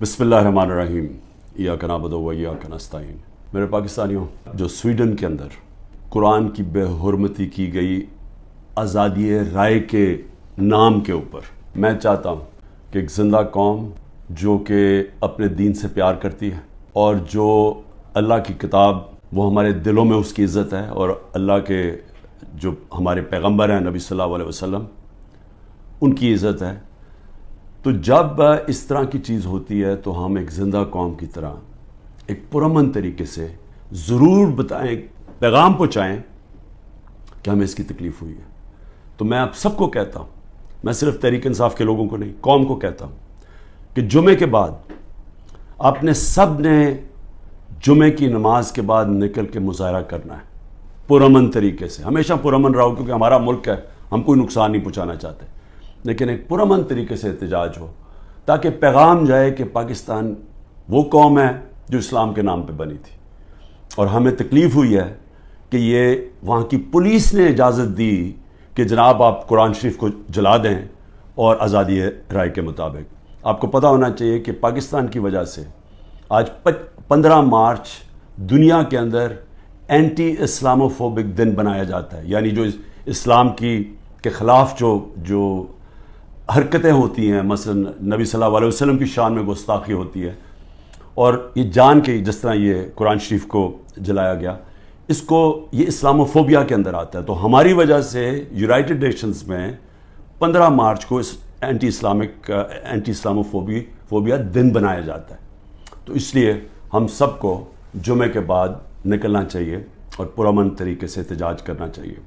बिस्मिल्लाहिर्रहमानिर्रहीम इय्याका नअबुदु व इय्याका नस्तईन। मेरे पाकिस्तानियों, जो स्वीडन के अंदर कुरान की बेहुरमती की गई आज़ादी राय के नाम के ऊपर, मैं चाहता हूँ कि एक ज़िंदा कौम जो कि अपने दीन से प्यार करती है और जो अल्लाह की किताब, वो हमारे दिलों में उसकी इज़्ज़त है, और अल्लाह के जो हमारे पैगंबर हैं नबी सल्लल्लाहु अलैहि वसल्लम, उनकी इज़्ज़त है। तो जब इस तरह की चीज़ होती है तो हम एक ज़िंदा कौम की तरह एक पुरअमन तरीके से ज़रूर बताएं, पैगाम पहुँचाएँ कि हमें इसकी तकलीफ़ हुई है। तो मैं आप सबको कहता हूँ, मैं सिर्फ तहरीक इंसाफ के लोगों को नहीं, कौम को कहता हूँ कि जुमे के बाद आपने सब ने जुमे की नमाज के बाद निकल के मुजाहरा करना है पुरअमन तरीके से। हमेशा पुरअमन रहो, क्योंकि हमारा मुल्क है, हम कोई नुकसान नहीं पहुँचाना चाहते, लेकिन एक पुरअमन तरीके से एहतजाज हो ताकि पैगाम जाए कि पाकिस्तान वो कौम है जो इस्लाम के नाम पे बनी थी, और हमें तकलीफ़ हुई है कि ये वहाँ की पुलिस ने इजाज़त दी कि जनाब आप कुरान शरीफ को जला दें, और आज़ादी राय के मुताबिक आपको पता होना चाहिए कि पाकिस्तान की वजह से आज 15 मार्च दुनिया के अंदर एंटी इस्लामोफोबिक दिन बनाया जाता है। यानी जो इस्लाम के ख़िलाफ़ जो हरकतें होती हैं, मसलन नबी सल्लल्लाहु अलैहि वसल्लम की शान में गुस्ताखी होती है, और ये जान के जिस तरह ये कुरान शरीफ को जलाया गया, इसको ये इस्लामोफोबिया के अंदर आता है। तो हमारी वजह से यूनाइटेड नेशंस में 15 मार्च को इस एंटी इस्लामोफोबिया दिन बनाया जाता है। तो इसलिए हम सबको जुमे के बाद निकलना चाहिए और पुरअमन तरीके से एहतजाज करना चाहिए।